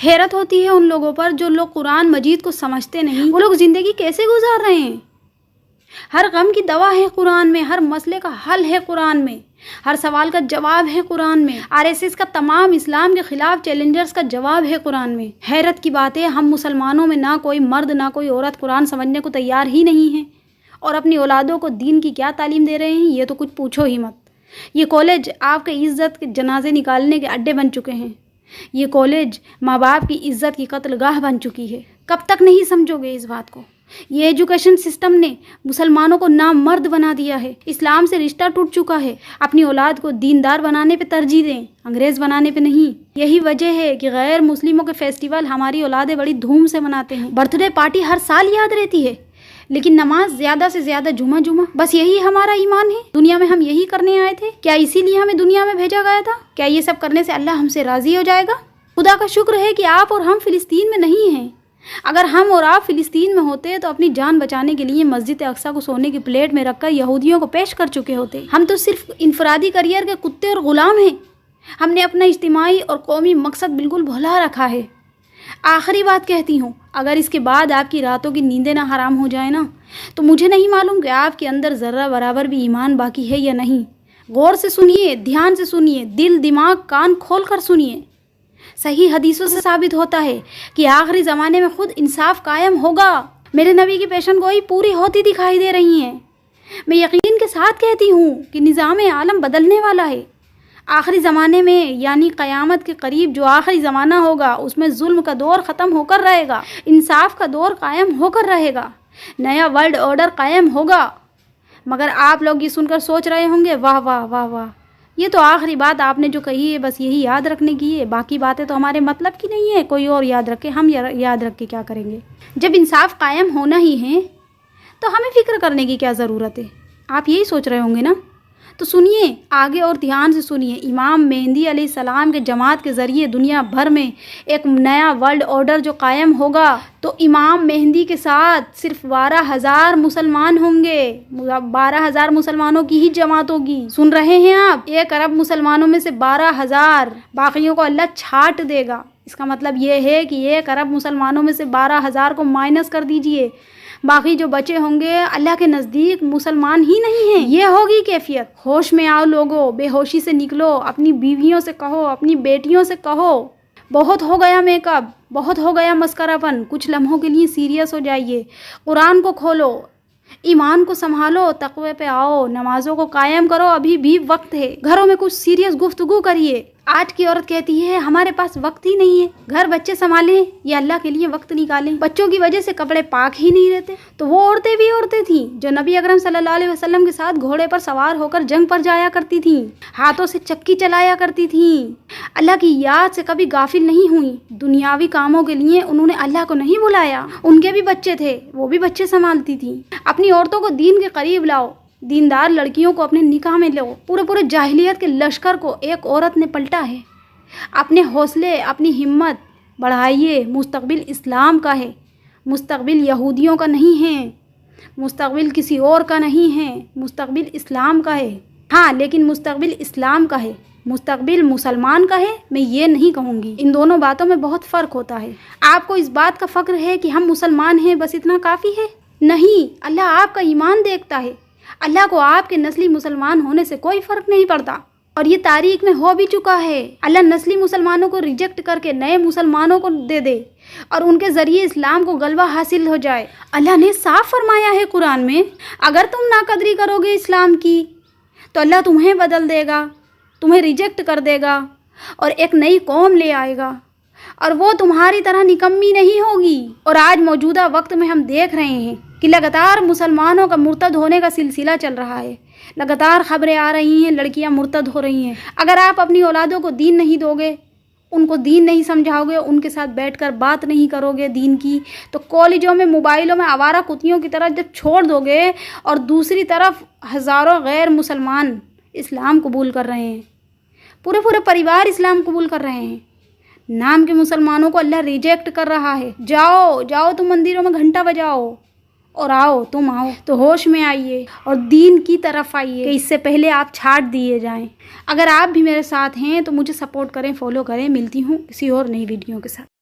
हैरत होती है उन लोगों पर जो लोग कुरान मजीद को समझते नहीं। वो लोग ज़िंदगी कैसे गुजार रहे हैं। हर गम की दवा है कुरान में, हर मसले का हल है कुरान में, हर सवाल का जवाब है कुरान में। आरएसएस का तमाम इस्लाम के खिलाफ चैलेंजर्स का जवाब है कुरान में। हैरत की बात है, हम मुसलमानों में ना कोई मर्द ना कोई औरत कुरान समझने को तैयार ही नहीं है, और अपनी औलादों को दीन की क्या तालीम दे रहे हैं ये तो कुछ पूछो ही मत। ये कॉलेज आपके इज़्ज़त के जनाजे निकालने के अड्डे बन चुके हैं। ये कॉलेज माँ बाप की इज़्ज़त की कत्लगाह बन चुकी है। कब तक नहीं समझोगे इस बात को। ये एजुकेशन सिस्टम ने मुसलमानों को नामर्द बना दिया है। इस्लाम से रिश्ता टूट चुका है। अपनी औलाद को दीनदार बनाने पे तरजीह दें, अंग्रेज़ बनाने पे नहीं। यही वजह है कि गैर मुस्लिमों के फेस्टिवल हमारी औलादें बड़ी धूम से मनाते हैं। बर्थडे पार्टी हर साल याद रहती है, लेकिन नमाज ज़्यादा से ज़्यादा जुमा जुमा। बस यही हमारा ईमान है। दुनिया में हम यही करने आए थे क्या? इसीलिए हमें दुनिया में भेजा गया था क्या? ये सब करने से अल्लाह हमसे राज़ी हो जाएगा? खुदा का शुक्र है कि आप और हम फ़िलिस्तीन में नहीं हैं। अगर हम और आप फ़िलिस्तीन में होते तो अपनी जान बचाने के लिए मस्जिद अक्सा को सोने की प्लेट में रखकर यहूदियों को पेश कर चुके होते। हम तो सिर्फ इनफरादी करियर के कुत्ते और ग़ुलाम हैं। हमने अपना इज्तिमाई और कौमी मकसद बिल्कुल भुला रखा है। आखिरी बात कहती हूँ, अगर इसके बाद आपकी रातों की नींदें ना हराम हो जाए ना, तो मुझे नहीं मालूम कि आपके अंदर ज़र्रा बराबर भी ईमान बाकी है या नहीं। गौर से सुनिए, ध्यान से सुनिए, दिल दिमाग कान खोल कर सुनिए। सही हदीसों से साबित होता है कि आखिरी ज़माने में खुद इंसाफ कायम होगा। मेरे नबी की पेशन गोई पूरी होती दिखाई दे रही है। मैं यकीन के साथ कहती हूँ कि निज़ाम आलम बदलने वाला है। आखिरी ज़माने में यानी क़यामत के करीब जो आखिरी ज़माना होगा, उसमें जुल्म का दौर ख़त्म होकर रहेगा, इंसाफ का दौर कायम होकर रहेगा, नया वर्ल्ड ऑर्डर कायम होगा। मगर आप लोग ये सुनकर सोच रहे होंगे, वाह वाह वाह वाह, ये तो आखिरी बात आपने जो कही है बस यही याद रखने की है, बाकी बातें तो हमारे मतलब की नहीं है। कोई और याद रखे, हम याद रख के क्या करेंगे? जब इंसाफ कायम होना ही है तो हमें फ़िक्र करने की क्या ज़रूरत है? आप यही सोच रहे होंगे ना। तो सुनिए आगे और ध्यान से सुनिए। इमाम मेहदी अलैहिस्सलाम के जमात के ज़रिए दुनिया भर में एक नया वर्ल्ड ऑर्डर जो कायम होगा, तो इमाम मेहदी के साथ सिर्फ 12,000 मुसलमान होंगे। 12,000 मुसलमानों की ही जमात होगी। सुन रहे हैं आप? 1 अरब मुसलमानों में से 12,000, बाकियों को अल्लाह छाट देगा। इसका मतलब ये है कि 1 अरब मुसलमानों में से 12,000 को माइनस कर दीजिए, बाकी जो बचे होंगे अल्लाह के नज़दीक मुसलमान ही नहीं हैं। ये होगी कैफियत। होश में आओ लोगों, बेहोशी से निकलो। अपनी बीवियों से कहो, अपनी बेटियों से कहो, बहुत हो गया मेकअप, बहुत हो गया मस्करापन, कुछ लम्हों के लिए सीरियस हो जाइए। कुरान को खोलो, ईमान को संभालो, तक़वे पे आओ, नमाजों को कायम करो, अभी भी वक्त है। घरों में कुछ सीरियस गुफ्तगू करिए। आज की औरत कहती है हमारे पास वक्त ही नहीं है, घर बच्चे संभालें या अल्लाह के लिए वक्त निकालें। बच्चों की वजह से कपड़े पाक ही नहीं रहते। तो वो औरतें भी औरतें थीं जो नबी अकरम सल्लल्लाहु अलैहि वसल्लम के साथ घोड़े पर सवार होकर जंग पर जाया करती थीं, हाथों से चक्की चलाया करती थीं, अल्लाह की याद से कभी गाफिल नहीं हुई। दुनियावी कामों के लिए उन्होंने अल्लाह को नहीं बुलाया। उनके भी बच्चे थे, वो भी बच्चे संभालती थीं। अपनी औरतों को दीन के करीब लाओ, दीनदार लड़कियों को अपने निकाह में लो। पूरे जाहिलियत के लश्कर को एक औरत ने पलटा है। अपने हौसले, अपनी हिम्मत बढ़ाइए। मुस्तकबिल इस्लाम का है, मुस्तकबिल यहूदियों का नहीं है, मुस्तकबिल किसी और का नहीं है, मुस्तकबिल इस्लाम का है। हाँ, लेकिन मुस्तकबिल इस्लाम का है, मुस्तकबिल मुसलमान का है मैं ये नहीं कहूँगी। इन दोनों बातों में बहुत फ़र्क होता है। आपको इस बात का फ़ख्र है कि हम मुसलमान हैं, बस इतना काफ़ी है? नहीं, अल्लाह आपका ईमान देखता है। अल्लाह को आपके नस्ली मुसलमान होने से कोई फ़र्क नहीं पड़ता, और ये तारीख में हो भी चुका है। अल्लाह नस्ली मुसलमानों को रिजेक्ट करके नए मुसलमानों को दे दे और उनके ज़रिए इस्लाम को गलबा हासिल हो जाए। अल्लाह ने साफ फरमाया है कुरान में, अगर तुम नाकदरी करोगे इस्लाम की तो अल्लाह तुम्हें बदल देगा, तुम्हें रिजेक्ट कर देगा और एक नई कौम ले आएगा, और वो तुम्हारी तरह निकम्मी नहीं होगी। और आज मौजूदा वक्त में हम देख रहे हैं कि लगातार मुसलमानों का मुर्तद होने का सिलसिला चल रहा है। लगातार खबरें आ रही हैं, लड़कियां मुर्तद हो रही हैं। अगर आप अपनी औलादों को दीन नहीं दोगे, उनको दीन नहीं समझाओगे, उनके साथ बैठकर बात नहीं करोगे दीन की, तो कॉलेजों में, मोबाइलों में आवारा कुतियों की तरह जब छोड़ दोगे, और दूसरी तरफ हज़ारों गैर मुसलमान इस्लाम कबूल कर रहे हैं, पूरे परिवार इस्लाम कबूल कर रहे हैं, नाम के मुसलमानों को अल्लाह रिजेक्ट कर रहा है। जाओ तुम मंदिरों में घंटा बजाओ और आओ, तुम आओ तो होश में आइए और दीन की तरफ आइए कि इससे पहले आप छाट दिए जाएं। अगर आप भी मेरे साथ हैं तो मुझे सपोर्ट करें, फॉलो करें। मिलती हूँ किसी और नई वीडियो के साथ।